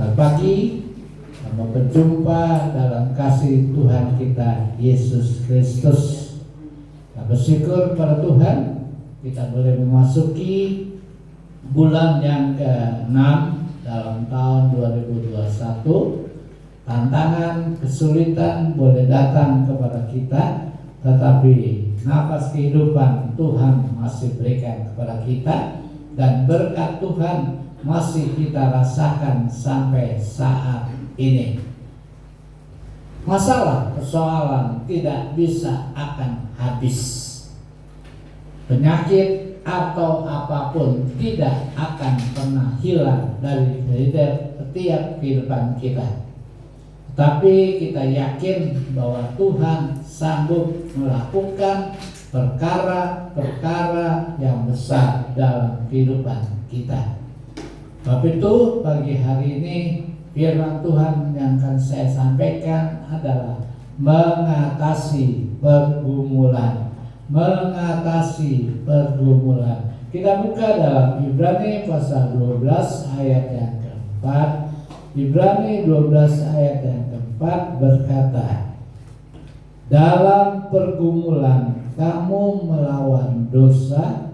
Selamat pagi, selamat berjumpa dalam kasih Tuhan kita Yesus Kristus. Kita bersyukur pada Tuhan, kita boleh memasuki bulan yang ke-6 dalam tahun 2021. Tantangan, kesulitan boleh datang kepada kita, tetapi nafas kehidupan Tuhan masih berikan kepada kita, dan berkat Tuhan masih kita rasakan sampai saat ini. Masalah, persoalan tidak bisa akan habis. Penyakit atau apapun tidak akan pernah hilang dari setiap kehidupan kita. Tapi kita yakin bahwa Tuhan sanggup melakukan perkara-perkara yang besar dalam kehidupan kita. Sebab itu pagi hari ini firman Tuhan yang akan saya sampaikan adalah mengatasi pergumulan. Mengatasi pergumulan. Kita buka dalam Ibrani pasal 12 ayat yang keempat. Ibrani 12 ayat yang keempat berkata, dalam pergumulan kamu melawan dosa.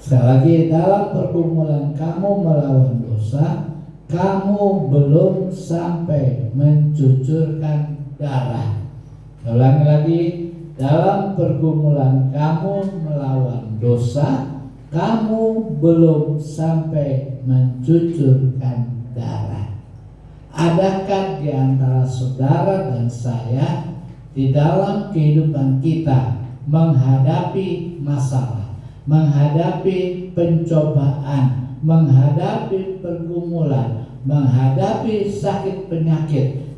Sekali lagi, dalam pergumulan kamu melawan dosa, kamu belum sampai mencucurkan darah. Ulangi lagi, dalam pergumulan kamu melawan dosa, kamu belum sampai mencucurkan darah. Adakah di antara saudara dan saya di dalam kehidupan kita menghadapi masalah, menghadapi pencobaan, menghadapi pergumulan, menghadapi sakit penyakit,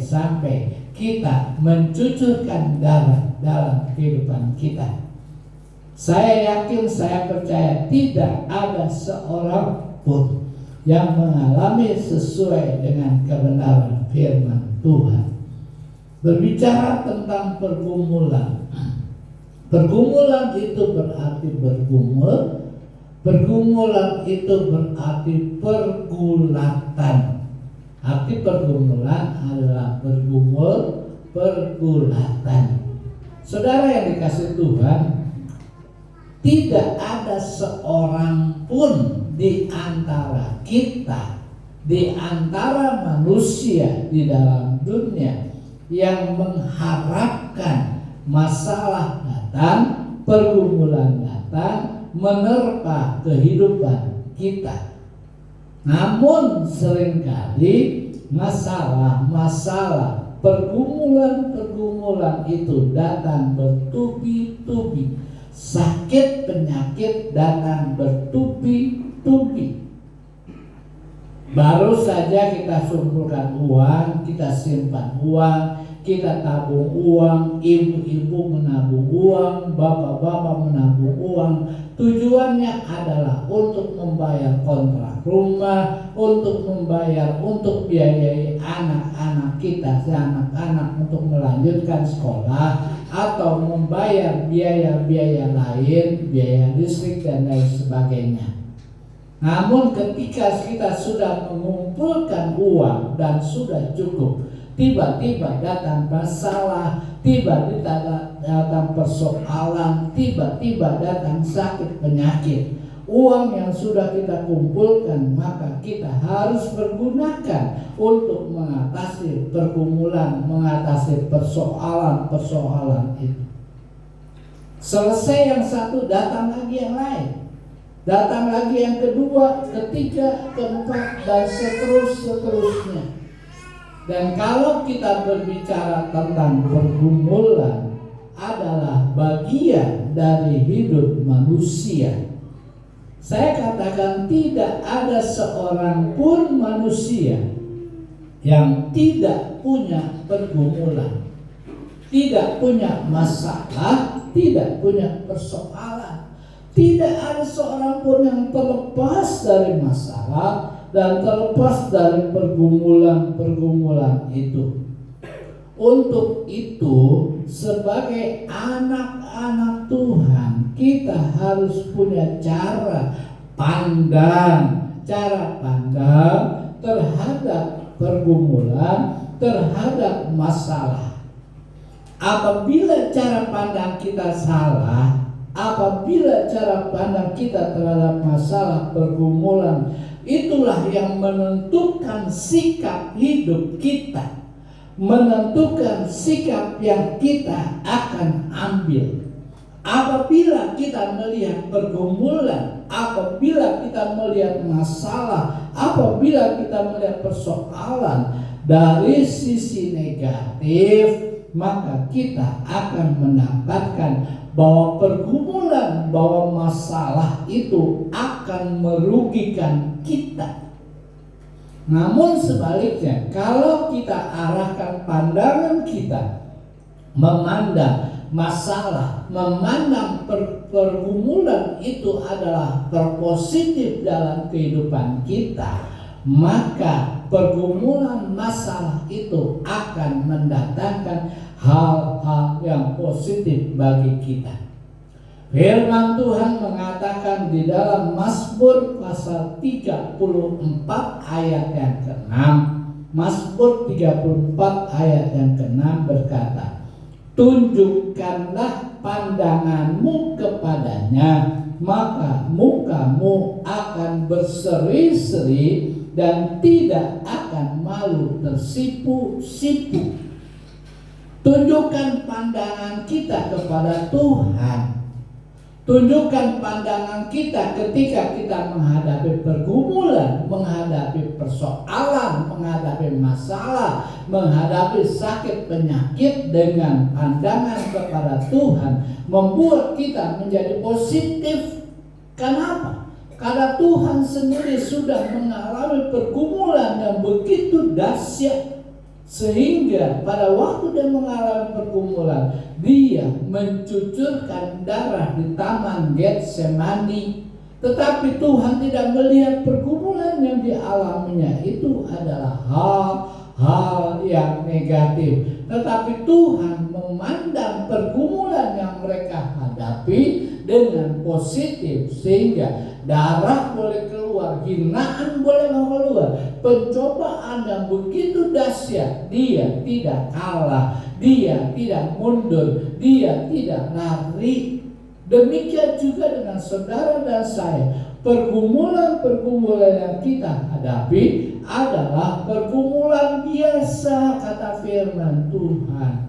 sampai kita mencucurkan darah dalam kehidupan kita? Saya yakin, saya percaya tidak ada seorang pun yang mengalami sesuai dengan kebenaran firman Tuhan. Berbicara tentang pergumulan, pergumulan itu berarti bergumul. Pergumulan itu berarti pergulatan. Arti pergumulan adalah bergumul, pergulatan. Saudara yang dikasihi Tuhan, tidak ada seorang pun di antara kita, di antara manusia di dalam dunia yang mengharapkan masalah datang, pergumulan datang, menerpa kehidupan kita. Namun seringkali masalah-masalah, pergumulan-pergumulan itu datang bertubi-tubi. Sakit penyakit datang bertubi-tubi. Baru saja kita kumpulkan uang, kita simpan uang, kita tabung uang, ibu-ibu menabung uang, bapak-bapak menabung uang. Tujuannya adalah untuk membayar kontrak rumah, untuk biayai anak-anak kita, anak-anak untuk melanjutkan sekolah, atau membayar biaya-biaya lain, biaya listrik dan lain sebagainya. Namun ketika kita sudah mengumpulkan uang dan sudah cukup, tiba-tiba datang masalah, tiba-tiba datang persoalan, tiba-tiba datang sakit penyakit. Uang yang sudah kita kumpulkan maka kita harus pergunakan untuk mengatasi pergumulan, mengatasi persoalan-persoalan itu. Selesai yang satu, datang lagi yang lain. Datang lagi yang kedua, ketiga, keempat, dan seterusnya. Dan kalau kita berbicara tentang pergumulan adalah bagian dari hidup manusia. Saya katakan tidak ada seorang pun manusia yang tidak punya pergumulan, tidak punya masalah, tidak punya persoalan. Tidak ada seorang pun yang terlepas dari masalah dan terlepas dari pergumulan-pergumulan itu. Untuk itu, sebagai anak-anak Tuhan, kita harus punya cara pandang, cara pandang terhadap pergumulan, terhadap masalah. Apabila cara pandang kita salah, apabila cara pandang kita terhadap masalah pergumulan, itulah yang menentukan sikap hidup kita, menentukan sikap yang kita akan ambil. Apabila kita melihat pergumulan, apabila kita melihat masalah, apabila kita melihat persoalan dari sisi negatif, maka kita akan mendapatkan bahwa pergumulan, bahwa masalah itu akan merugikan kita. Namun sebaliknya, kalau kita arahkan pandangan kita memandang masalah, memandang pergumulan itu adalah positif dalam kehidupan kita, maka pergumulan masalah itu akan mendatangkan hal-hal yang positif bagi kita. Firman Tuhan mengatakan di dalam Mazmur pasal 34 ayat yang ke-6. Mazmur 34 ayat yang ke-6 berkata, tunjukkanlah pandanganmu kepadanya, maka mukamu akan berseri-seri dan tidak akan malu tersipu-sipu. Tunjukkan pandangan kita kepada Tuhan. Tunjukkan pandangan kita ketika kita menghadapi pergumulan, menghadapi persoalan, menghadapi masalah, menghadapi sakit penyakit dengan pandangan kepada Tuhan, membuat kita menjadi positif. Kenapa? Karena Tuhan sendiri sudah mengalami pergumulan yang begitu dahsyat, sehingga pada waktu dia mengalami pergumulan, dia mencucurkan darah di taman Getsemani. Tetapi Tuhan tidak melihat pergumulan yang dialaminya itu adalah hal-hal yang negatif. Tetapi Tuhan memandang pergumulan yang mereka hadapi dengan positif, sehingga darah boleh keluar, hinaan boleh keluar, pencobaan yang begitu dahsyat, dia tidak kalah, dia tidak mundur, dia tidak lari. Demikian juga dengan saudara dan saya. Pergumulan-pergumulan yang kita hadapi adalah pergumulan biasa, kata firman Tuhan.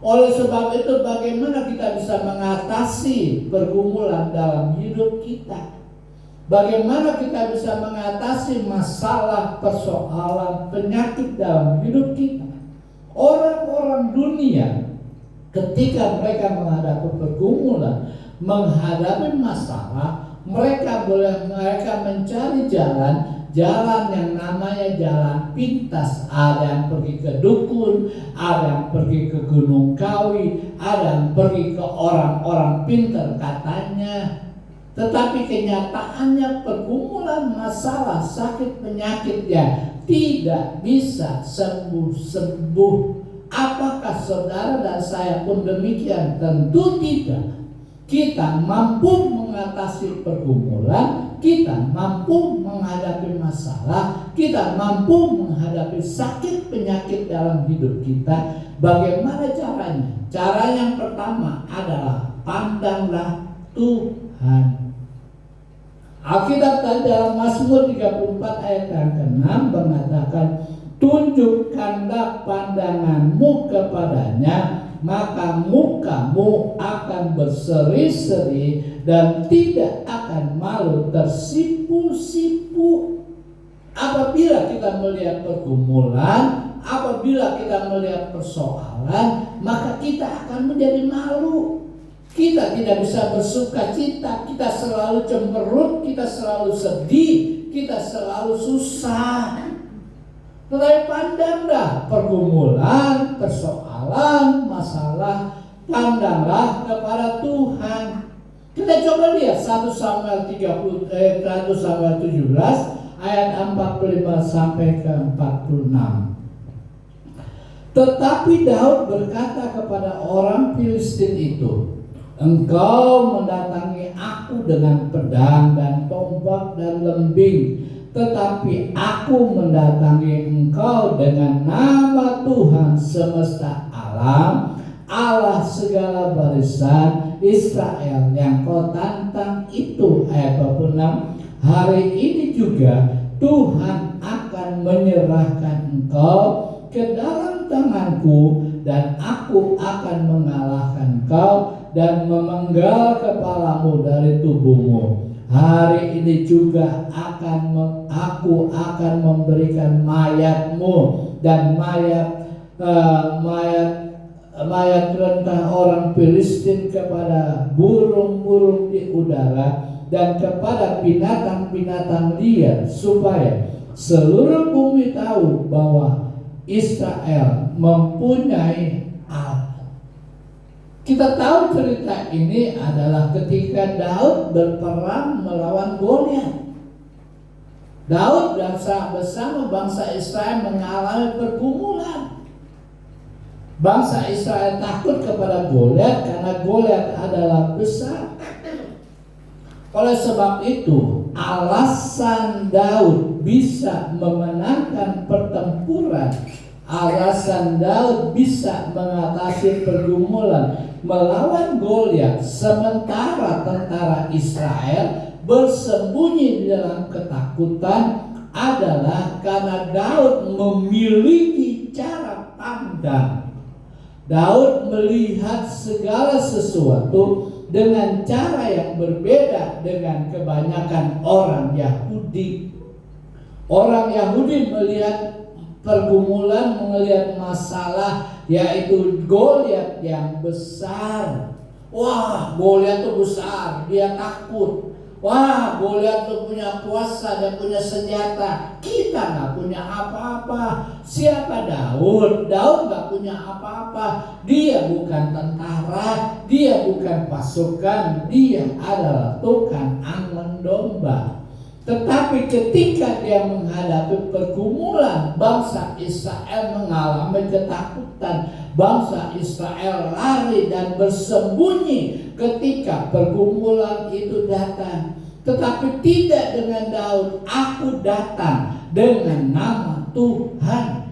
Oleh sebab itu, bagaimana kita bisa mengatasi pergumulan dalam hidup kita? Bagaimana kita bisa mengatasi masalah, persoalan, penyakit dalam hidup kita? Orang-orang dunia ketika mereka menghadapi pergumulan, menghadapi masalah, mereka mencari jalan yang namanya jalan pintas. Ada yang pergi ke dukun, ada yang pergi ke Gunung Kawi, ada yang pergi ke orang-orang pintar katanya. Tetapi kenyataannya pergumulan masalah, sakit penyakitnya tidak bisa sembuh-sembuh. Apakah saudara dan saya pun demikian? Tentu tidak. Kita mampu mengatasi pergumulan, kita mampu menghadapi masalah, kita mampu menghadapi sakit penyakit dalam hidup kita. Bagaimana caranya? Cara yang pertama adalah pandanglah Tuhan. Alkitab tadi dalam Mazmur 34 ayat yang ke-6 mengatakan, tunjukkanlah pandanganmu kepadanya, maka mukamu akan berseri-seri dan tidak akan malu tersipu-sipu. Apabila kita melihat pergumulan, apabila kita melihat persoalan, maka kita akan menjadi malu. Kita tidak bisa bersuka cita, kita selalu cemberut, kita selalu sedih, kita selalu susah. Tetapi pandanglah pergumulan, persoalan, masalah, pandanglah kepada Tuhan. Kita coba lihat 1 Samuel 17 ayat 45 sampai ke 46. Tetapi Daud berkata kepada orang Filistin itu, engkau mendatangi aku dengan pedang dan tombak dan lembing, tetapi aku mendatangi engkau dengan nama Tuhan semesta alam, Allah segala barisan Israel yang kau tantang itu. Ayat 26. Hari ini juga Tuhan akan menyerahkan engkau ke dalam tanganku, dan aku akan mengalahkan engkau dan memenggal kepalamu dari tubuhmu. Hari ini juga aku akan memberikan mayatmu dan mayat rentah orang Filistin kepada burung-burung di udara dan kepada binatang-binatang liar, supaya seluruh bumi tahu bahwa Israel mempunyai Allah. Kita tahu cerita ini adalah ketika Daud berperang melawan Goliat. Daud bersama bangsa Israel mengalami pergumulan. Bangsa Israel takut kepada Goliat karena Goliat adalah besar. Oleh sebab itu, alasan Daud bisa memenangkan pertempuran, alasan Daud bisa mengatasi pergumulan melawan Goliat sementara tentara Israel bersembunyi di dalam ketakutan, adalah karena Daud memiliki cara pandang. Daud melihat segala sesuatu dengan cara yang berbeda dengan kebanyakan orang Yahudi. Orang Yahudi melihat pergumulan, melihat masalah, yaitu Goliat yang besar. Wah, Goliat itu besar, dia takut. Wah, Goliat itu punya kuasa, dia punya senjata. Kita nggak punya apa-apa. Siapa Daud? Daud nggak punya apa-apa. Dia bukan tentara, dia bukan pasukan, dia adalah tukang anggon domba. Tetapi ketika dia menghadapi pergumulan, bangsa Israel mengalami ketakutan. Bangsa Israel lari dan bersembunyi ketika pergumulan itu datang. Tetapi tidak dengan Daud. Aku datang dengan nama Tuhan.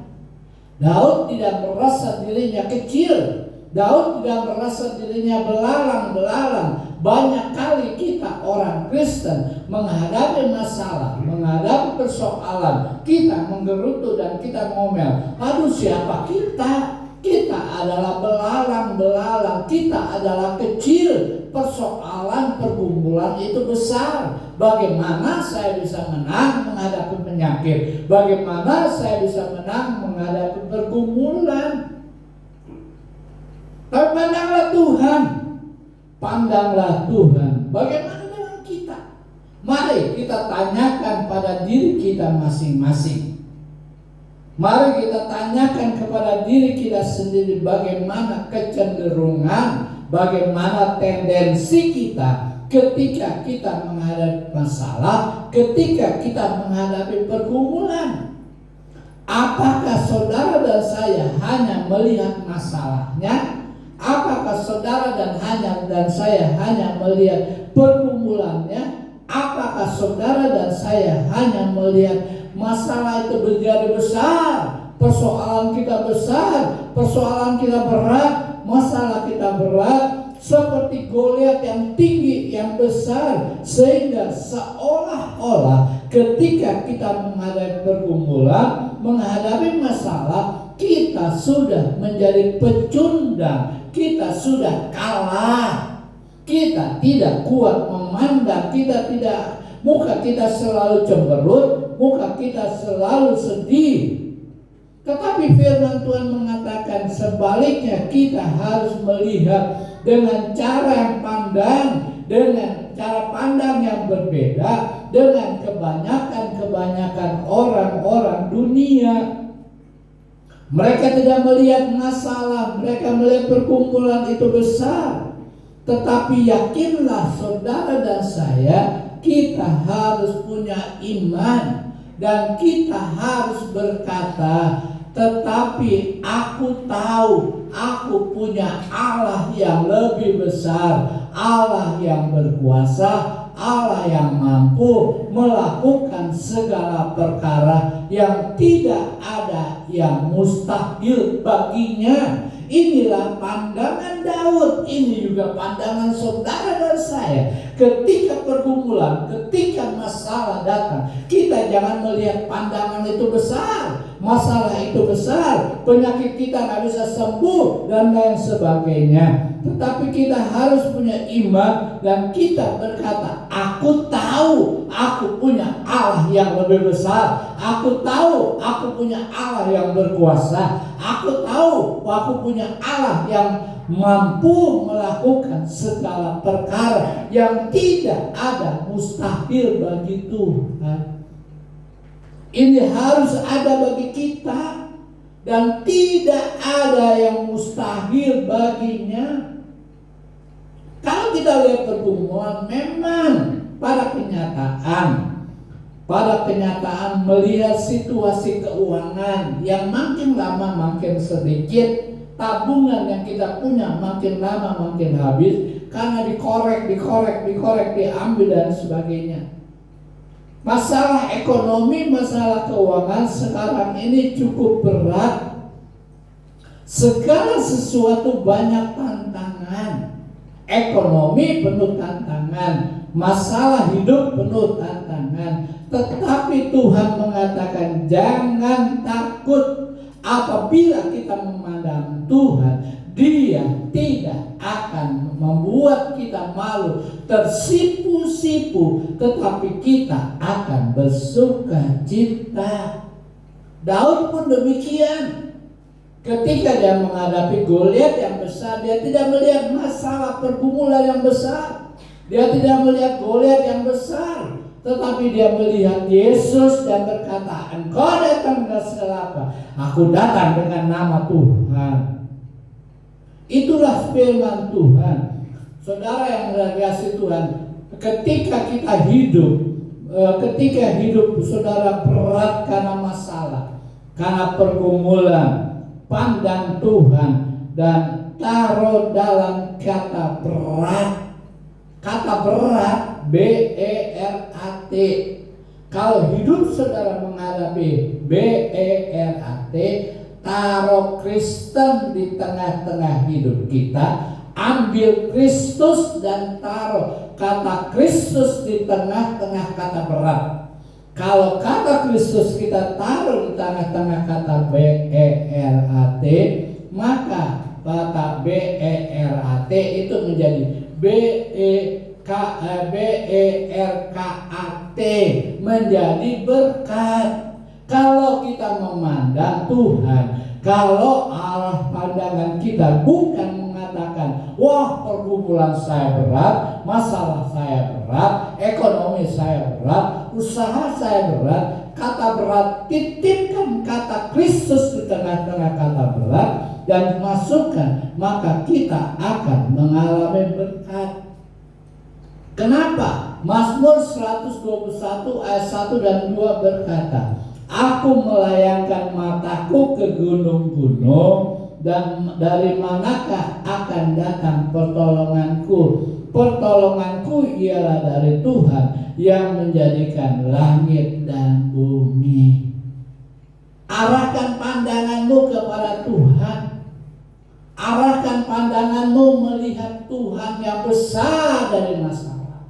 Daud tidak merasa dirinya kecil. Daud tidak merasa dirinya belalang-belalang. Banyak kali kita orang Kristen menghadapi masalah, menghadapi persoalan, kita menggerutu dan kita ngomel. Aduh, siapa kita? Kita adalah belalang-belalang, kita adalah kecil. Persoalan pergumulan itu besar. Bagaimana saya bisa menang menghadapi penyakit? Bagaimana saya bisa menang menghadapi pergumulan? Tapi pandanglah Tuhan. Pandanglah Tuhan. Bagaimana dengan kita? Mari kita tanyakan pada diri kita masing-masing. Mari kita tanyakan kepada diri kita sendiri bagaimana kecenderungan, bagaimana tendensi kita ketika kita menghadapi masalah, ketika kita menghadapi pergumulan. Apakah saudara dan saya hanya melihat masalahnya? Apakah saudara dan saya hanya melihat pergumulannya? Apakah saudara dan saya hanya melihat masalah itu menjadi besar, persoalan kita besar, persoalan kita berat, masalah kita berat, seperti Goliat yang tinggi, yang besar, sehingga seolah-olah ketika kita menghadapi pergumulan, menghadapi masalah, kita sudah menjadi pecundang, kita sudah kalah, kita tidak kuat memandang, muka kita selalu cemberut, muka kita selalu sedih. Tetapi firman Tuhan mengatakan sebaliknya, kita harus melihat dengan cara yang pandang, dengan cara pandang yang berbeda dengan kebanyakan orang-orang dunia. Mereka tidak melihat masalah, mereka melihat pergumulan itu besar. Tetapi yakinlah saudara dan saya, kita harus punya iman dan kita harus berkata, tetapi aku tahu aku punya Allah yang lebih besar, Allah yang berkuasa, Allah yang mampu melakukan segala perkara, yang tidak ada yang mustahil baginya. Inilah pandangan Daud, ini juga pandangan saudara dan saya. Ketika pergumulan, ketika masalah datang, kita jangan melihat pandangan itu besar, masalah itu besar, penyakit kita nggak bisa sembuh dan lain sebagainya. Tetapi kita harus punya iman dan kita berkata, aku tahu aku punya Allah yang lebih besar. Aku tahu aku punya Allah yang berkuasa. Aku tahu aku punya Allah yang mampu melakukan segala perkara, yang tidak ada mustahil bagi Tuhan. Ini harus ada bagi kita, dan tidak ada yang mustahil baginya. Kalau kita lihat pergumulan, memang pada kenyataan melihat situasi keuangan yang makin lama makin sedikit, tabungan yang kita punya makin lama makin habis karena dikorek, diambil dan sebagainya. Masalah ekonomi, masalah keuangan sekarang ini cukup berat. Segala sesuatu banyak tantangan. Ekonomi penuh tantangan, masalah hidup penuh tantangan. Tetapi Tuhan mengatakan jangan takut. Apabila kita memandang Tuhan, Dia tidak akan membuat kita malu, tersipu-sipu, tetapi kita akan bersuka cita. Daud pun demikian. Ketika dia menghadapi Goliat yang besar, dia tidak melihat masalah pergumulan yang besar. Dia tidak melihat Goliat yang besar, tetapi dia melihat Yesus dan berkata, engkau datang dengan apa? Aku datang dengan nama Tuhan. Itulah firman Tuhan. Saudara yang dikasihi Tuhan, ketika kita hidup saudara berat karena masalah, karena pergumulan, pandang Tuhan dan taruh dalam kata berat. Kata berat, BERAT. Kalau hidup saudara menghadapi BERAT, taruh Kristen di tengah-tengah hidup kita. Ambil Kristus dan taruh kata Kristus di tengah-tengah kata berat. Kalau kata Kristus kita taruh di tengah-tengah kata BERAT, maka kata BERAT itu menjadi BERKAT, menjadi berkat. Kalau kita memandang Tuhan, kalau Allah pandangan kita bukan mengatakan, wah pergumulan saya berat, masalah saya berat, ekonomi saya berat, usaha saya berat. Kata berat, titipkan kata Kristus di tengah-tengah kata berat dan masukkan, maka kita akan mengalami berkat. Kenapa? Mazmur 121 ayat 1 dan 2 berkata, aku melayangkan mataku ke gunung-gunung, dan dari manakah akan datang pertolonganku? Pertolonganku ialah dari Tuhan yang menjadikan langit dan bumi. Arahkan pandanganmu kepada Tuhan. Arahkan pandanganmu melihat Tuhan yang besar dari masalah.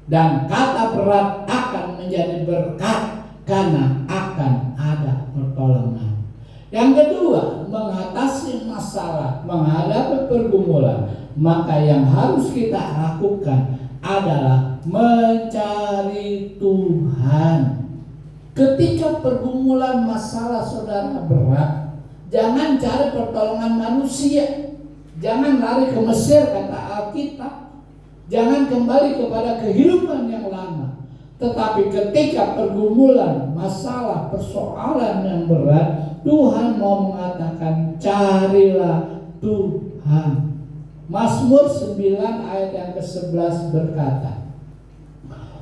Dan kata berat akan menjadi berkat karena akan ada pertolongan. Yang kedua, mengatasi masalah, menghadapi pergumulan, maka yang harus kita lakukan adalah mencari Tuhan. Ketika pergumulan masalah saudara berat, jangan cari pertolongan manusia. Jangan lari ke Mesir kata Alkitab. Jangan kembali kepada kehidupan yang lama. Tetapi ketika pergumulan, masalah, persoalan yang berat, Tuhan mau mengatakan carilah Tuhan. Mazmur 9 ayat yang ke-11 berkata,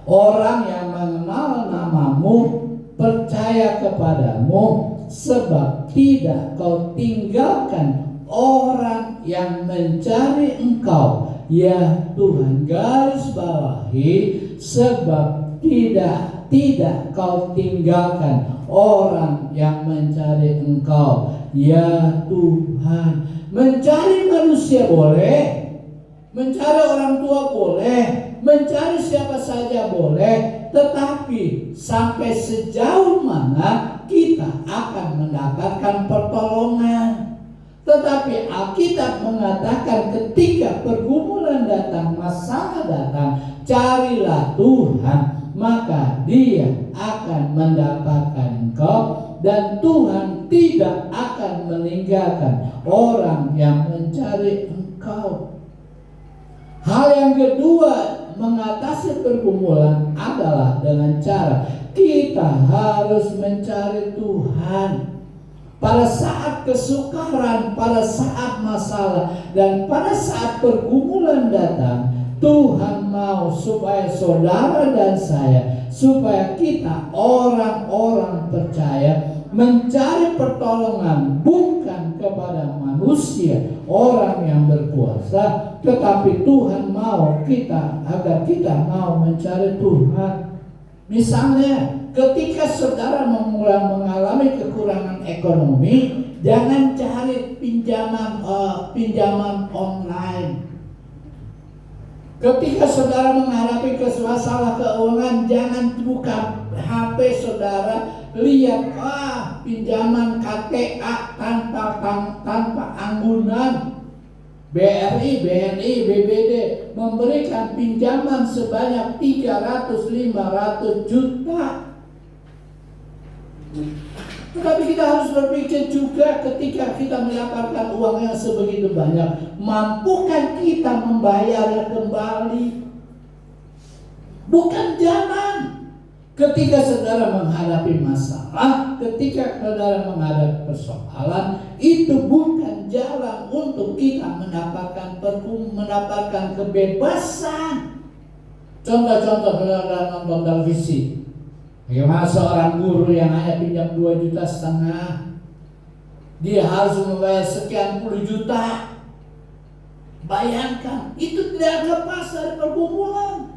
orang yang mengenal namamu percaya kepadamu, sebab tidak kau tinggalkan orang yang mencari engkau, ya Tuhan. Garis bawahi, sebab tidak kau tinggalkan orang yang mencari Engkau, ya Tuhan. Mencari manusia boleh, mencari orang tua boleh, mencari siapa saja boleh, tetapi sampai sejauh mana kita akan mendapatkan pertolongan. Tetapi Alkitab mengatakan ketika pergumulan datang, masalah datang, carilah Tuhan, maka Dia akan mendapatkan engkau, dan Tuhan tidak akan meninggalkan orang yang mencari engkau. Hal yang kedua mengatasi pergumulan adalah dengan cara kita harus mencari Tuhan. Pada saat kesukaran, pada saat masalah, dan pada saat pergumulan datang, Tuhan mau supaya saudara dan saya, supaya kita orang-orang percaya mencari pertolongan bukan kepada manusia, orang yang berkuasa, tetapi Tuhan mau kita, agar kita mau mencari Tuhan. Misalnya, ketika saudara mulai mengalami kekurangan ekonomi, jangan cari pinjaman online. Ketika saudara menghadapi masalah keuangan, jangan buka HP saudara, lihat pinjaman KTA tanpa anggunan. BRI, BNI, BBD memberikan pinjaman sebanyak 300-500 juta. Tetapi kita harus berpikir juga ketika kita mendapatkan uang yang sebegitu banyak, mampukah kita membayarnya kembali? Bukan zaman. Ketika saudara menghadapi masalah, ketika saudara menghadapi persoalan, itu bukan jalan untuk kita mendapatkan kebebasan. Contoh-contoh saudara nonton televisi. Bagaimana seorang guru yang hanya pinjam 2,5 juta, dia harus membayar sekian puluh juta. Bayangkan, itu tidak lepas dari pergumulan.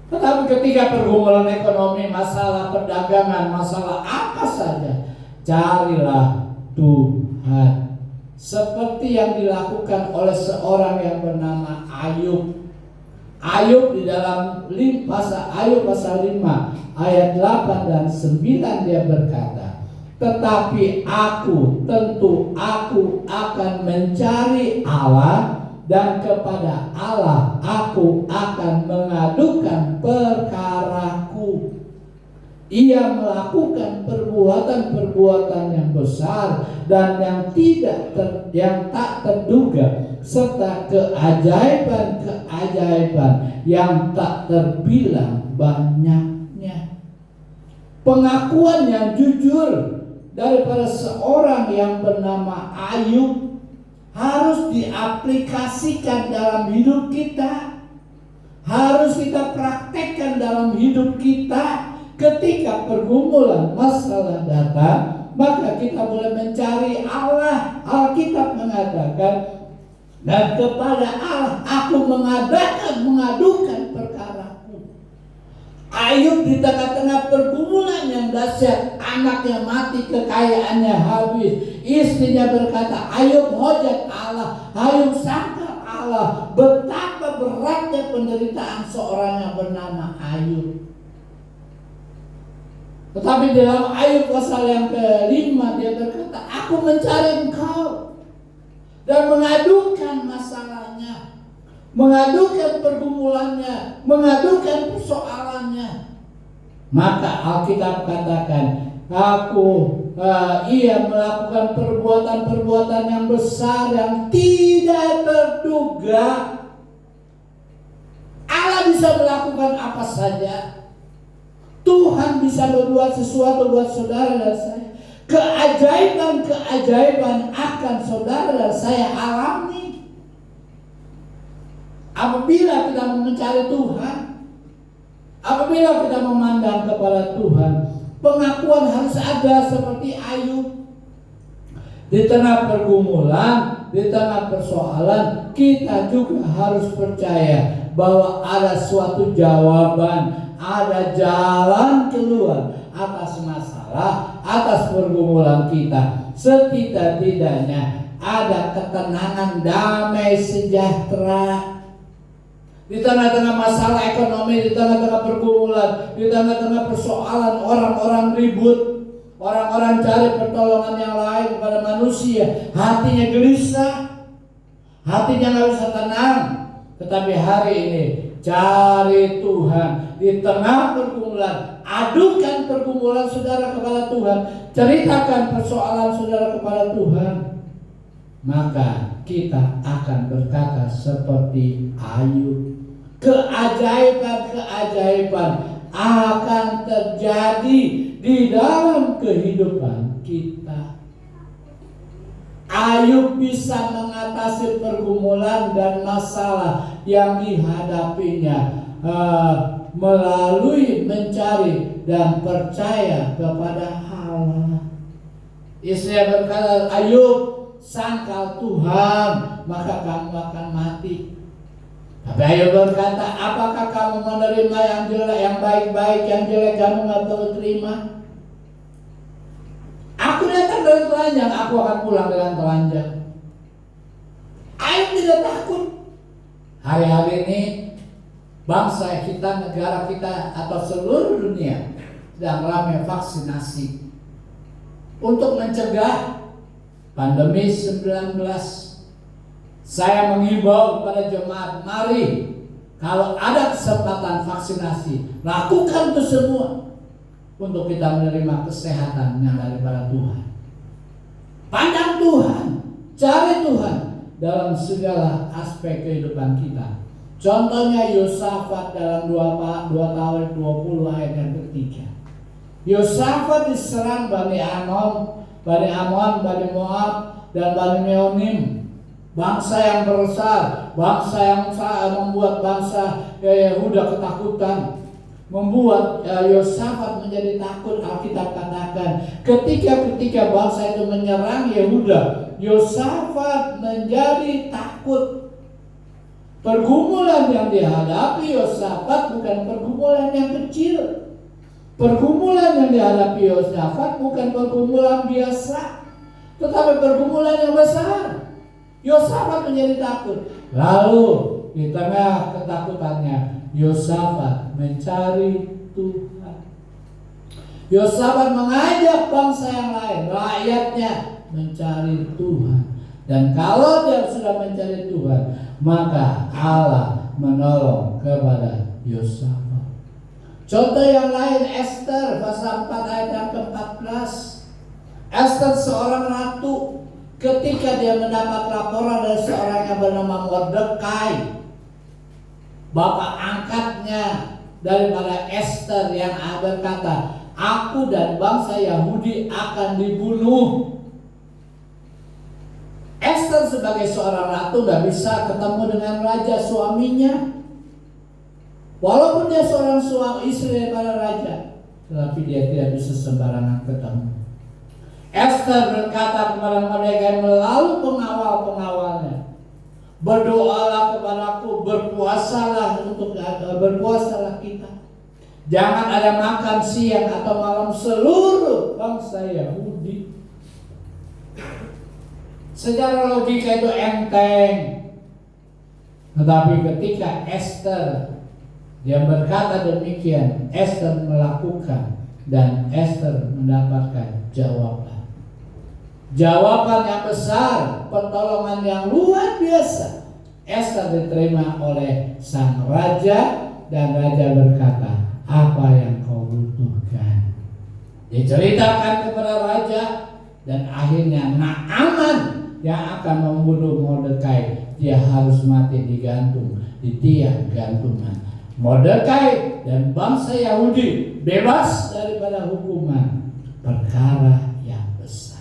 Tetapi ketika pergumulan ekonomi, masalah perdagangan, masalah apa saja, carilah Tuhan. Seperti yang dilakukan oleh seorang yang bernama Ayub. Ayub di dalam Ayub pasal 5 ayat 8 dan 9 dia berkata, tetapi aku akan mencari Allah, dan kepada Allah aku akan mengadukan perkaraku. Ia melakukan perbuatan-perbuatan yang besar dan yang tak terduga, serta keajaiban yang tak terbilang banyaknya. Pengakuan yang jujur daripada seorang yang bernama Ayub harus diaplikasikan dalam hidup kita, harus kita praktekkan dalam hidup kita. Ketika pergumulan masalah datang, maka kita boleh mencari Allah. Alkitab mengatakan, dan kepada Allah aku mengadukan perkaraku. Ayub di tengah-tengah pergumulan yang dahsyat, anaknya mati, kekayaannya habis, istrinya berkata, Ayub hojat Allah, Ayub sangka Allah. Betapa beratnya penderitaan seorang yang bernama Ayub. Tetapi dalam Ayub pasal yang ke-5 dia berkata, aku mencari Engkau, dan mengadukan masalahnya, mengadukan pergumulannya, mengadukan persoalannya. Maka Alkitab katakan, ia melakukan perbuatan-perbuatan yang besar yang tidak terduga. Allah bisa melakukan apa saja. Tuhan bisa berbuat sesuatu buat saudara dan saya. Keajaiban-keajaiban akan saudara dan saya alami apabila kita mencari Tuhan, apabila kita memandang kepada Tuhan. Pengakuan harus ada seperti Ayub. Di tengah pergumulan, di tengah persoalan, kita juga harus percaya bahwa ada suatu jawaban, ada jalan keluar atas masalah, atas pergumulan kita. Setidak-tidaknya ada ketenangan, damai sejahtera. Di tengah-tengah masalah ekonomi, di tengah-tengah pergumulan, di tengah-tengah persoalan orang-orang ribut, orang-orang cari pertolongan yang lain kepada manusia, hatinya gelisah, hatinya nggak bisa tenang. Tetapi hari ini cari Tuhan di tengah pergumulan, adukan pergumulan saudara kepada Tuhan, ceritakan persoalan saudara kepada Tuhan, maka kita akan berkata seperti Ayub. Keajaiban-keajaiban akan terjadi di dalam kehidupan kita. Ayub bisa mengatasi pergumulan dan masalah yang dihadapinya melalui mencari dan percaya kepada Allah. Istrinya berkata, Ayub, sangkal Tuhan, maka kamu akan mati. Tapi Ayub berkata, apakah kamu menerima yang jelek, yang baik-baik, yang jelek kamu nggak perlu terima? Aku datang dengan telanjang, aku akan pulang dengan telanjang. Ayub tidak takut. Hari-hari ini bangsa kita, negara kita, atau seluruh dunia sedang ramai vaksinasi untuk mencegah pandemi 19. Saya mengimbau kepada jemaat, mari kalau ada kesempatan vaksinasi, lakukan itu semua untuk kita menerima kesehatan yang daripada Tuhan. Pandang Tuhan, cari Tuhan dalam segala aspek kehidupan kita. Contohnya Yosafat dalam 2 Tawarikh 20 ayat yang ketiga. Yosafat diserang Bani Amon, Bani Moab, dan Bani Meonim. Bangsa yang besar, bangsa yang membuat bangsa Yehuda ketakutan, membuat Yosafat menjadi takut. Alkitab katakan ketika bangsa itu menyerang Yehuda, Yosafat menjadi takut. Pergumulan yang dihadapi Yosafat bukan pergumulan yang kecil. Pergumulan yang dihadapi Yosafat bukan pergumulan biasa, tetapi pergumulan yang besar. Yosafat menjadi takut. Lalu di tengah ketakutannya, Yosafat mencari Tuhan. Yosafat mengajak bangsa yang lain, rakyatnya, mencari Tuhan. Dan kalau dia sudah mencari Tuhan, maka Allah menolong kepada Yosafat. Contoh yang lain, Esther pasal 4 ayat yang ke-14. Esther seorang ratu. Ketika dia mendapat laporan dari seorang yang bernama Mordekai, bapak angkatnya daripada Esther, yang berkata, aku dan bangsa Yahudi akan dibunuh. Esther sebagai seorang ratu gak bisa ketemu dengan raja suaminya, walaupun dia seorang istri daripada raja, tetapi dia tidak bisa sembarangan ketemu. Esther berkata kepada mereka melalui pengawal-pengawalnya, berdoalah kepadaku, berpuasalah kita. Jangan ada makan siang atau malam seluruh bangsa Yahudi. Secara logika itu enteng. Tetapi ketika Esther dia berkata demikian, Esther melakukan dan Esther mendapatkan jawaban. Jawaban yang besar, pertolongan yang luar biasa. Esther diterima oleh sang raja dan raja berkata, apa yang kau butuhkan? Diceritakan kepada raja dan akhirnya Naaman yang akan membunuh Mordekai, dia harus mati digantung di tiang gantungan. Mordekai dan bangsa Yahudi bebas daripada hukuman perkara yang besar.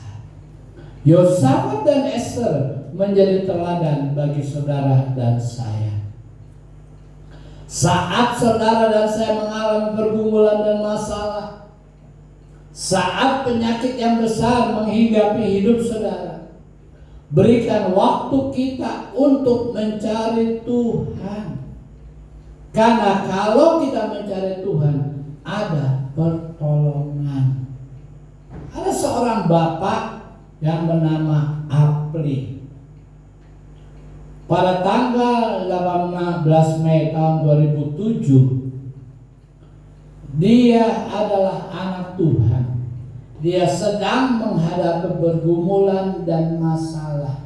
Yosafat dan Esther menjadi teladan bagi saudara dan saya. Saat saudara dan saya mengalami pergumulan dan masalah, saat penyakit yang besar menghinggapi hidup saudara, berikan waktu kita untuk mencari Tuhan. Karena kalau kita mencari Tuhan, ada pertolongan. Ada seorang bapak yang bernama Apli. Pada tanggal 18 Mei tahun 2007, dia adalah anak Tuhan. Dia sedang menghadapi pergumulan dan masalah.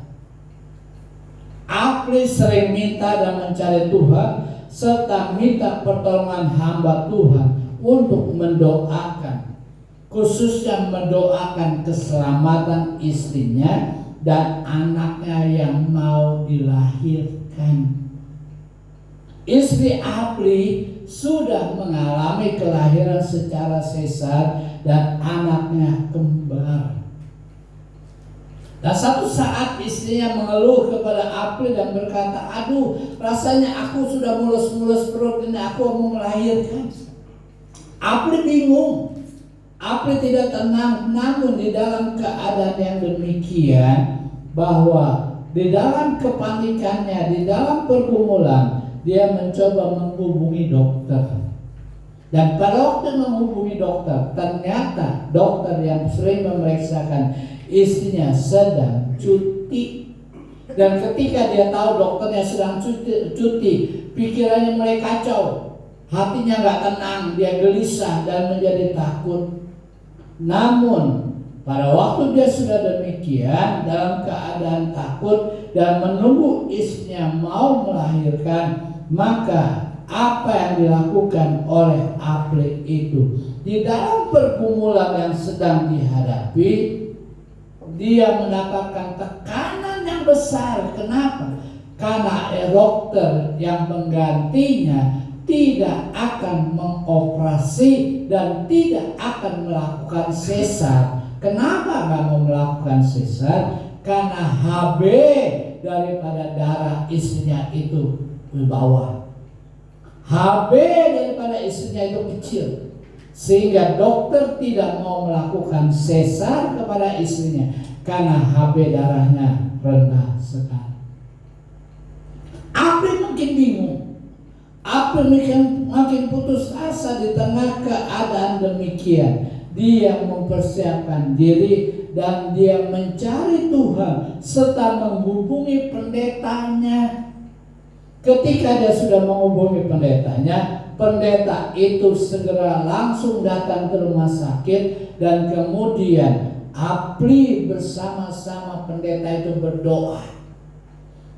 Apli sering minta dan mencari Tuhan, serta minta pertolongan hamba Tuhan untuk mendoakan, khususnya mendoakan keselamatan istrinya dan anaknya yang mau dilahirkan. Istri Apli sudah mengalami kelahiran secara sesar dan anaknya kembar. Dan satu saat istrinya mengeluh kepada Apli dan berkata, "Aduh, rasanya aku sudah mulus-mulus perut ini, aku mau melahirkan." Apli bingung, Apli tidak tenang. Namun di dalam keadaan yang demikian, bahwa di dalam kepanikannya, di dalam pergumulan, dia mencoba menghubungi dokter. Dan pada waktu menghubungi dokter, ternyata dokter yang sering memeriksakan istrinya sedang cuti. Dan ketika dia tahu dokternya sedang cuti, pikirannya mulai kacau, hatinya gak tenang, dia gelisah dan menjadi takut. Namun pada waktu dia sudah demikian, dalam keadaan takut dan menunggu istrinya mau melahirkan, maka apa yang dilakukan oleh Apli itu, di dalam pergumulan yang sedang dihadapi, dia mendapatkan tekanan yang besar. Kenapa? Karena dokter yang menggantinya tidak akan mengoperasi dan tidak akan melakukan sesar. Kenapa nggak mau melakukan sesar? Karena HB daripada darah istrinya itu di bawah. HB daripada istrinya itu kecil, sehingga dokter tidak mau melakukan sesar kepada istrinya karena HB darahnya rendah sekali. Apli makin bingung, Apli makin putus asa di tengah keadaan demikian. Dia mempersiapkan diri dan dia mencari Tuhan serta menghubungi pendetanya. Ketika dia sudah menghubungi pendetanya, pendeta itu segera langsung datang ke rumah sakit, dan kemudian Apli bersama-sama pendeta itu berdoa.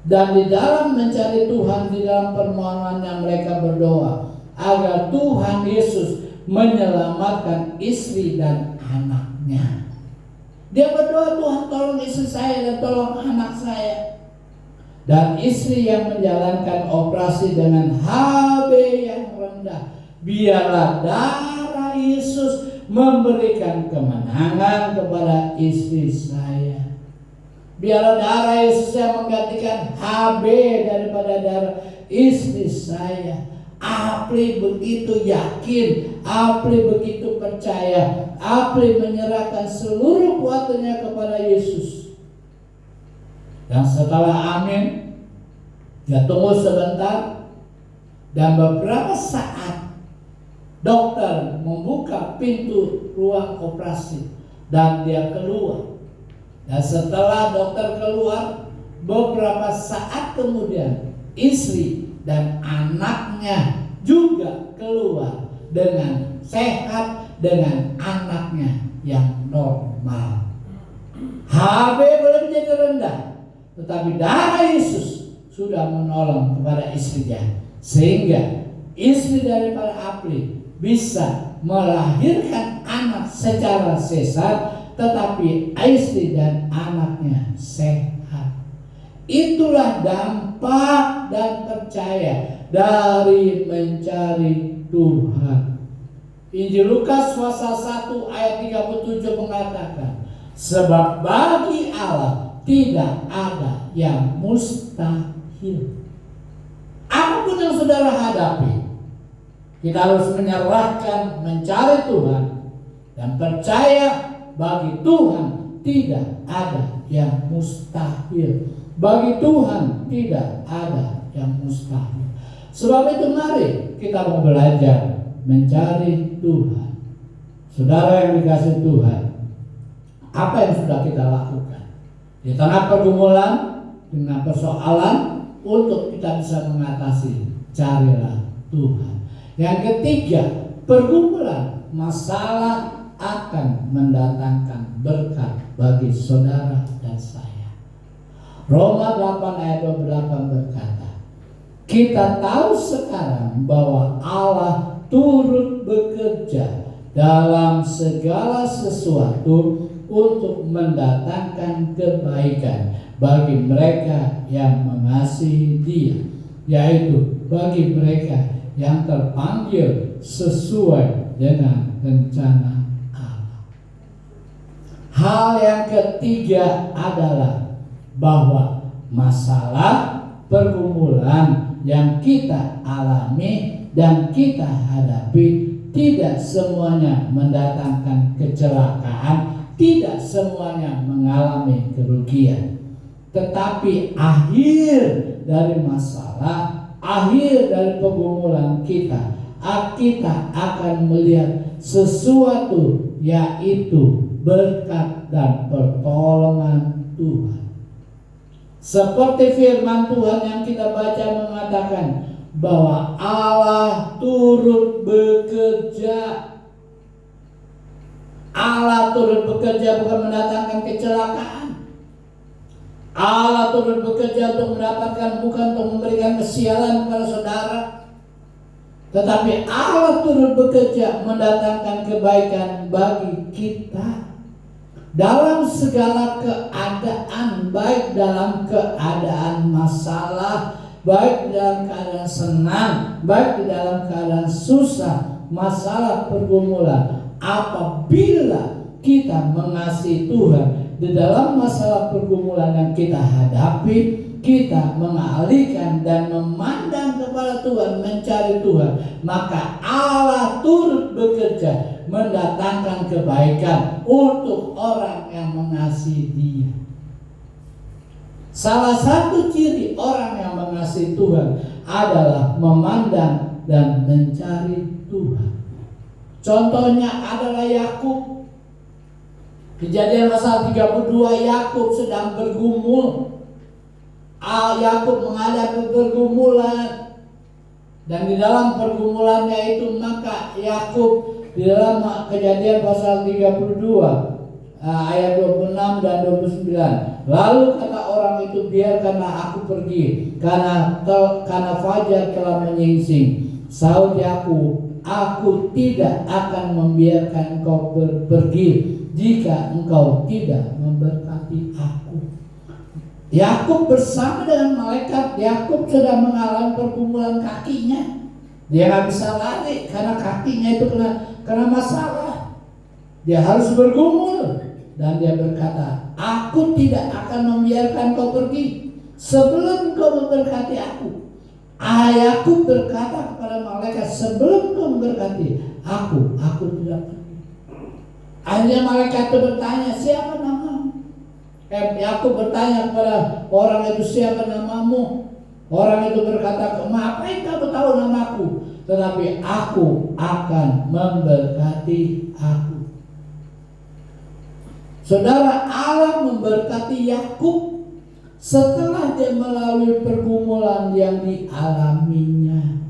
Dan di dalam mencari Tuhan, di dalam permohonannya mereka berdoa agar Tuhan Yesus menyelamatkan istri dan anaknya. Dia berdoa, "Tuhan, tolong istri saya dan tolong anak saya." Dan istri yang menjalankan operasi dengan HB yang rendah, biarlah darah Yesus memberikan kemenangan kepada istri saya. Biarlah darah Yesus yang menggantikan HB daripada darah istri saya. Apli begitu yakin, Apli begitu percaya, Apli menyerahkan seluruh kuatannya kepada Yesus. Dan setelah amin, dia tunggu sebentar, dan beberapa saat dokter membuka pintu ruang operasi dan dia keluar. Dan setelah dokter keluar, beberapa saat kemudian istri dan anaknya juga keluar dengan sehat, dengan anaknya yang normal. HB boleh menjadi rendah, tetapi darah Yesus sudah menolong kepada istrinya, sehingga istri daripada Apli bisa melahirkan anak secara sesar, tetapi istri dan anaknya sehat. Itulah dampak dan percaya dari mencari Tuhan. Injil Lukas pasal 1 ayat 37 mengatakan, "Sebab bagi Allah tidak ada yang mustahil." Apapun yang saudara hadapi, kita harus menyerahkan, mencari Tuhan, dan percaya bagi Tuhan tidak ada yang mustahil. Bagi Tuhan tidak ada yang mustahil. Sebab itu mari kita mau belajar mencari Tuhan. Saudara yang dikasihi Tuhan, apa yang sudah kita lakukan di tengah pergumulan dengan persoalan untuk kita bisa mengatasi? Carilah Tuhan. Yang ketiga, pergumulan masalah akan mendatangkan berkat bagi saudara dan saya. Roma 8 ayat 28 berkata, kita tahu sekarang bahwa Allah turut bekerja dalam segala sesuatu untuk mendatangkan kebaikan bagi mereka yang mengasihi Dia, yaitu bagi mereka yang terpanggil sesuai dengan rencana Allah. Hal yang ketiga adalah bahwa masalah pergumulan yang kita alami dan kita hadapi tidak semuanya mendatangkan kecelakaan, tidak semuanya mengalami kerugian. Tetapi akhir dari masalah, akhir dari pergumulan kita akan melihat sesuatu, yaitu berkat dan pertolongan Tuhan. Seperti firman Tuhan yang kita baca mengatakan bahwa Allah turut bekerja. Allah turut bekerja bukan mendatangkan kecelakaan. Allah turut bekerja untuk mendapatkan, bukan untuk memberikan kesialan kepada saudara, tetapi Allah turut bekerja mendatangkan kebaikan bagi kita dalam segala keadaan, baik dalam keadaan masalah, baik dalam keadaan senang, baik di dalam keadaan susah, masalah pergumulan. Apabila kita mengasihi Tuhan, di dalam masalah pergumulan yang kita hadapi, kita mengalihkan dan memandang kepada Tuhan, mencari Tuhan, maka Allah turut bekerja mendatangkan kebaikan untuk orang yang mengasihi Dia. Salah satu ciri orang yang mengasihi Tuhan adalah memandang dan mencari Tuhan. Contohnya adalah Yakub. Kejadian pasal 32, Yakub sedang bergumul. Yakub menghadapi pergumulan, dan di dalam pergumulannya itu maka Yakub di dalam Kejadian pasal 32 ayat 26 dan 29, lalu kata orang itu, biarkanlah aku pergi karena fajar telah menyingsing. Sahut Yakub, aku tidak akan membiarkan engkau pergi jika engkau tidak memberkati aku. Yakub bersama dengan malaikat, Yakub sudah mengalami pergumulan kakinya. Dia nggak bisa lari karena kakinya itu kena masalah. Dia harus bergumul dan dia berkata, aku tidak akan membiarkan kau pergi sebelum kau memberkati aku. Yakub berkata kepada malaikat, sebelum kau memberkati aku tidak pergi. Akhirnya malaikat itu bertanya, siapa namamu? Yakub bertanya kepada orang itu, siapa namamu? Orang itu berkata, ngapain kamu tahu namaku? Tetapi aku akan memberkati aku. Saudara, Allah memberkati Yakub setelah dia melalui pergumulan yang dialaminya.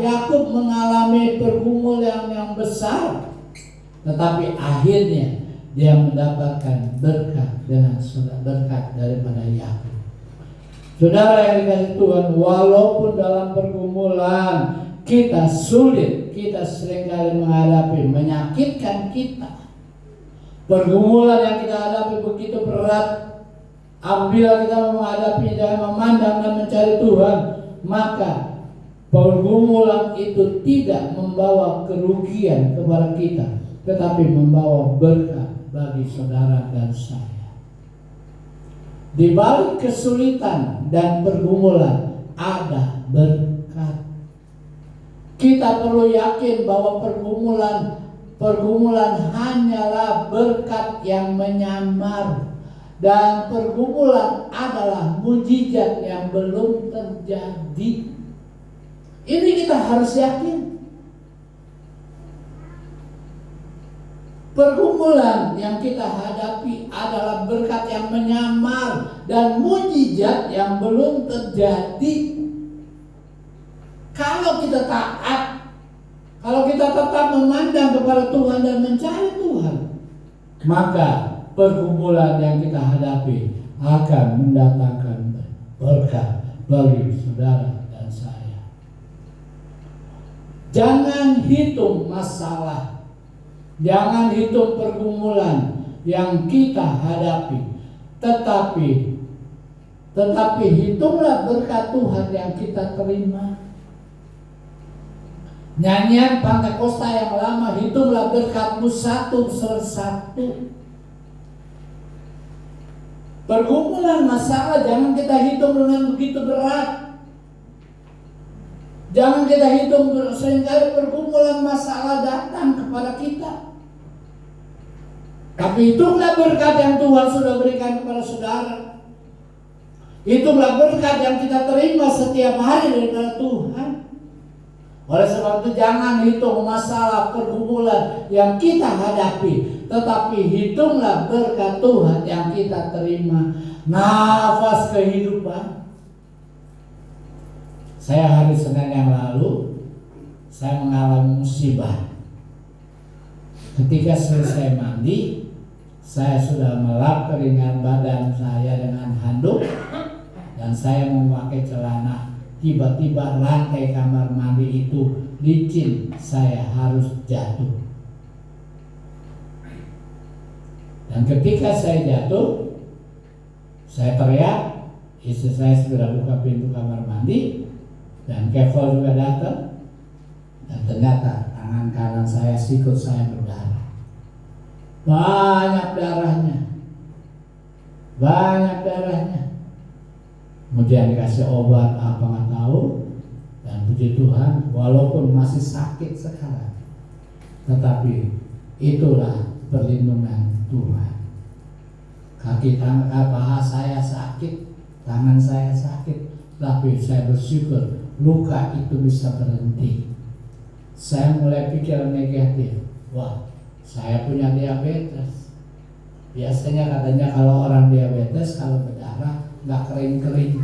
Yakub mengalami pergumulan yang besar, tetapi akhirnya dia mendapatkan berkat dengan berkat daripada Yakub. Saudara yang dikasihi Tuhan, walaupun dalam pergumulan kita sulit, kita seringkali menghadapi menyakitkan kita, pergumulan yang kita hadapi begitu berat. Apabila kita menghadapi dan memandang dan mencari Tuhan, maka pergumulan itu tidak membawa kerugian kepada kita, tetapi membawa berkat bagi saudara dan saya. Di balik kesulitan dan pergumulan ada berkat. Kita perlu yakin bahwa pergumulan hanyalah berkat yang menyamar. dan pergumulan adalah mujizat yang belum terjadi. Ini kita harus yakin. Pergumulan yang kita hadapi adalah berkat yang menyamar dan mujizat yang belum terjadi. Kalau kita taat, kalau kita tetap memandang kepada Tuhan dan mencari Tuhan, maka pergumulan yang kita hadapi akan mendatangkan berkat bagi saudara dan saya. Jangan hitung masalah, jangan hitung pergumulan yang kita hadapi, tetapi hitunglah berkat Tuhan yang kita terima. Nyanyian Pantekosta yang lama, hitunglah berkatmu satu persatu. Pergumulan masalah jangan kita hitung dengan begitu berat. Jangan kita hitung, seringkali pergumulan masalah datang kepada kita. Tapi hitunglah berkat yang Tuhan sudah berikan kepada saudara. Hitunglah berkat yang kita terima setiap hari daripada Tuhan. Oleh sebab itu jangan hitung masalah pergumulan yang kita hadapi, tetapi hitunglah berkat Tuhan yang kita terima. Nafas kehidupan. Saya hari Senin yang lalu, saya mengalami musibah. Ketika selesai mandi, saya sudah melap keringat badan saya dengan handuk dan saya memakai celana. Tiba-tiba lantai kamar mandi itu licin, saya harus jatuh. Dan ketika saya jatuh, saya teriak, istri saya segera buka pintu kamar mandi, dan Kevol juga datang, dan ternyata tangan kanan saya, sikut saya berdarah. Banyak darahnya. Kemudian dikasih obat apa nggak tahu, dan puji Tuhan walaupun masih sakit sekarang, tetapi itulah perlindungan Tuhan. Kaki tangan paha saya sakit, tangan saya sakit, tapi saya bersyukur luka itu bisa berhenti. Saya mulai pikir negatif, wah saya punya diabetes. Biasanya katanya kalau orang diabetes kalau berdarah nggak kering-kering,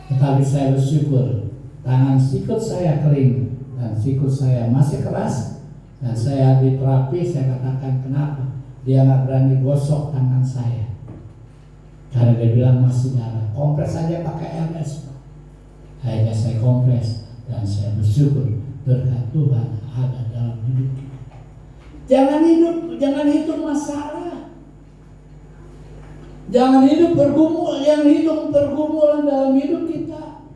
tetapi saya bersyukur tangan sikut saya kering dan sikut saya masih keras, dan saya di terapi. Saya katakan kenapa dia nggak berani gosok tangan saya, karena dia bilang masih darah. Kompres saja pakai RS. Akhirnya saya kompres dan saya bersyukur berkat Tuhan ada dalam hidup kita. Jangan hitung masalah. Jangan hitung pergumulan dalam hidup kita.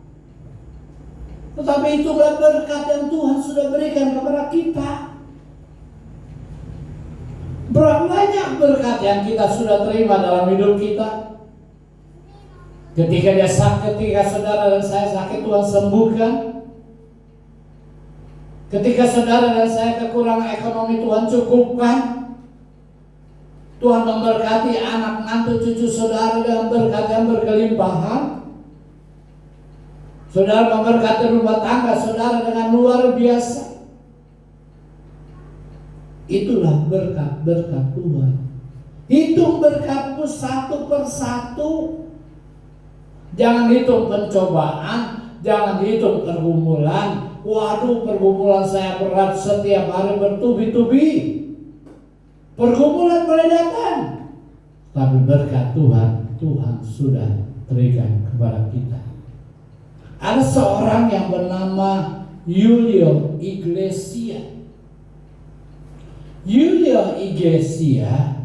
Tetapi itulah berkat yang Tuhan sudah berikan kepada kita. Berapa banyak berkat yang kita sudah terima dalam hidup kita. Ketika saudara dan saya sakit, Tuhan sembuhkan. Ketika saudara dan saya kekurangan ekonomi, Tuhan cukupkan. Tuhan memberkati anak, mantu, cucu saudara dengan berkat yang berkelimpahan. Saudara memberkati rumah tangga saudara dengan luar biasa. Itulah berkat-berkat Tuhan. Hitung berkatmu satu persatu. Jangan hitung pencobaan, jangan hitung pergumulan. Waduh, pergumulan saya berat, setiap hari bertubi-tubi. Pergumulan boleh datang, tapi berkat Tuhan sudah berikan kepada kita. Ada seorang yang bernama Julio Iglesias. Julio Iglesias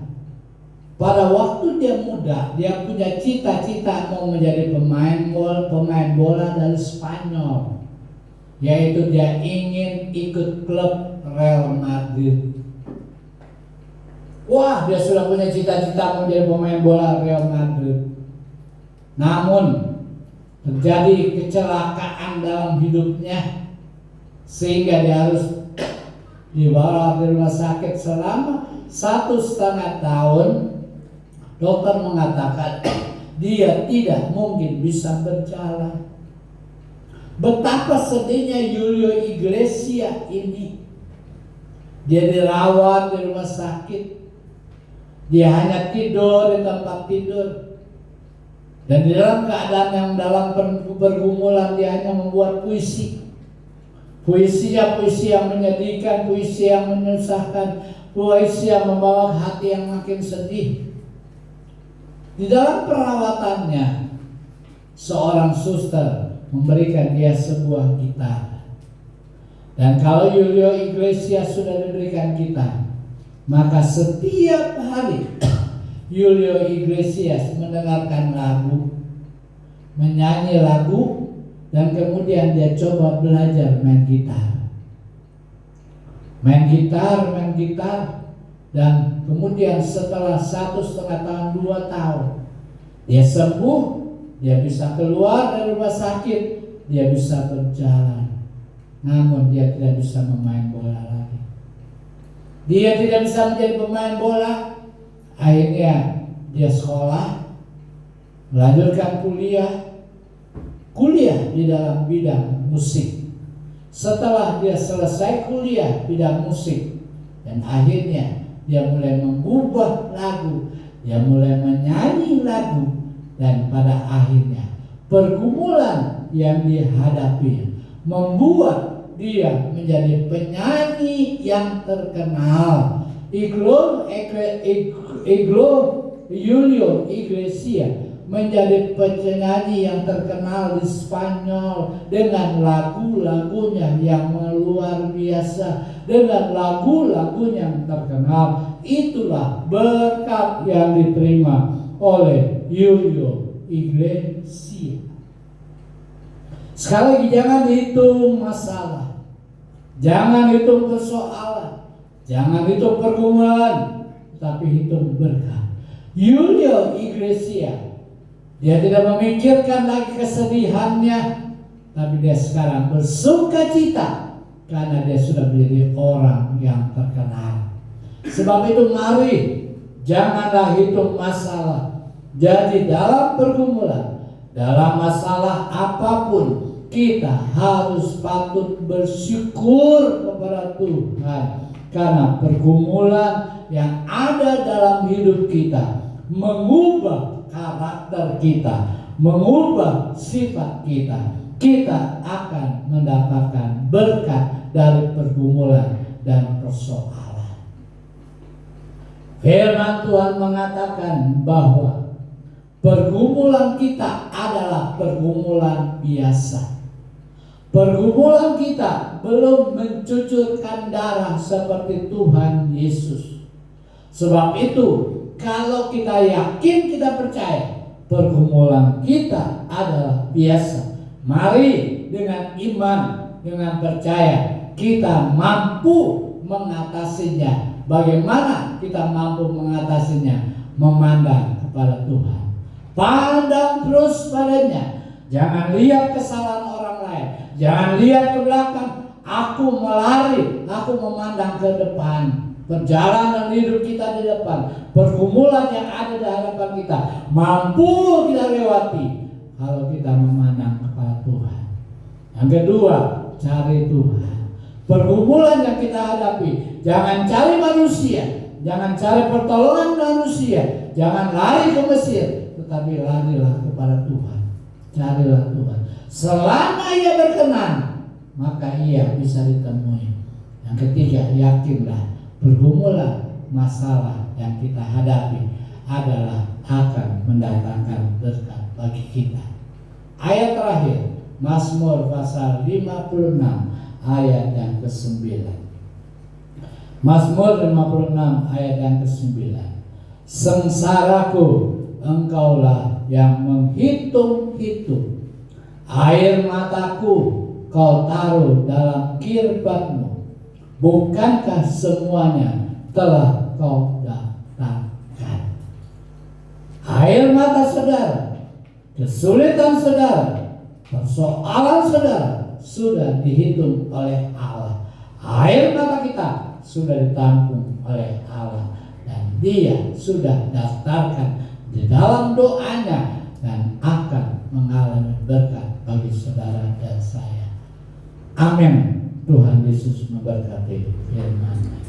pada waktu dia muda, dia punya cita-cita mau menjadi pemain bola dari Spanyol, yaitu dia ingin ikut klub Real Madrid. Wah, dia sudah punya cita-cita menjadi pemain bola Real Madrid. Namun terjadi kecelakaan dalam hidupnya sehingga dia harus dibawa ke rumah sakit selama 1,5 tahun Dokter mengatakan dia tidak mungkin bisa berjalan. Betapa sedihnya Julio Iglesias ini. Dia dirawat di rumah sakit. Dia hanya tidur di tempat tidur. Dan di dalam keadaan yang dalam pergumulan dia hanya membuat puisi. Puisinya puisi yang menyedihkan, puisi yang menyusahkan, puisi yang membawa hati yang makin sedih. Di dalam perawatannya, seorang suster memberikan dia sebuah gitar. Dan kalau Julio Iglesias sudah diberikan gitar, maka setiap hari Julio Iglesias mendengarkan lagu, menyanyi lagu, dan kemudian dia coba belajar main gitar. Main gitar, dan kemudian setelah 1,5 tahun, 2 tahun, dia sembuh, dia bisa keluar dari rumah sakit, dia bisa berjalan. Namun dia tidak bisa memain bola lagi. Dia tidak bisa menjadi pemain bola. Akhirnya dia sekolah, melanjutkan kuliah di dalam bidang musik. Setelah dia selesai kuliah bidang musik, dan akhirnya dia mulai mengubah lagu, dia mulai menyanyi lagu, dan pada akhirnya pergumulan yang dihadapi membuat dia menjadi penyanyi yang terkenal. Julio Iglesias menjadi penyanyi yang terkenal di Spanyol dengan lagu-lagunya yang luar biasa, dengan lagu-lagunya yang terkenal. Itulah berkat yang diterima oleh Julio Iglesias. Sekali lagi, jangan hitung masalah, jangan hitung persoalan, jangan hitung pergumulan, tapi hitung berkat. Julio Iglesias, dia tidak memikirkan lagi kesedihannya, tapi dia sekarang bersuka cita karena dia sudah menjadi orang yang terkenal. Sebab itu mari janganlah hitung masalah. Jadi dalam pergumulan, dalam masalah apapun, kita harus patut bersyukur kepada Tuhan, karena pergumulan yang ada dalam hidup kita mengubah karakter kita, mengubah sifat kita. Kita akan mendapatkan berkat dari pergumulan dan persoalan. Firman Tuhan mengatakan bahwa pergumulan kita adalah pergumulan biasa. Pergumulan kita belum mencucurkan darah seperti Tuhan Yesus. Sebab itu, kalau kita yakin, kita percaya pergumulan kita adalah biasa, mari dengan iman, dengan percaya kita mampu mengatasinya. Bagaimana kita mampu mengatasinya? Memandang kepada Tuhan. Pandang terus padanya. Jangan lihat kesalahan orang lain. Jangan lihat ke belakang. Aku melari, aku memandang ke depan. Perjalanan hidup kita di depan, pergumulan yang ada di hadapan kita, mampu kita lewati kalau kita memandang kepada Tuhan. Yang kedua, cari Tuhan. Pergumulan yang kita hadapi, jangan cari manusia, jangan cari pertolongan manusia, jangan lari ke Mesir, tetapi larilah kepada Tuhan. Carilah Tuhan. Selama Ia berkenan, maka Ia bisa ditemui. Yang ketiga, yakinlah pergumulan masalah yang kita hadapi adalah akan mendatangkan berkat bagi kita. Ayat terakhir, Mazmur pasal 56 ayat yang ke-9. Mazmur 56 ayat yang ke-9. Sengsaraku Engkaulah yang menghitung-hitung, air mataku Kau taruh dalam kirbatmu. Bukankah semuanya telah Kau daftarkan? Air mata saudara, kesulitan saudara, persoalan saudara sudah dihitung oleh Allah. Air mata kita sudah ditampung oleh Allah, dan Dia sudah daftarkan di dalam doanya dan akan mengalami berkat bagi saudara dan saya. Amin. Tuhan Yesus memberkati firman-Nya.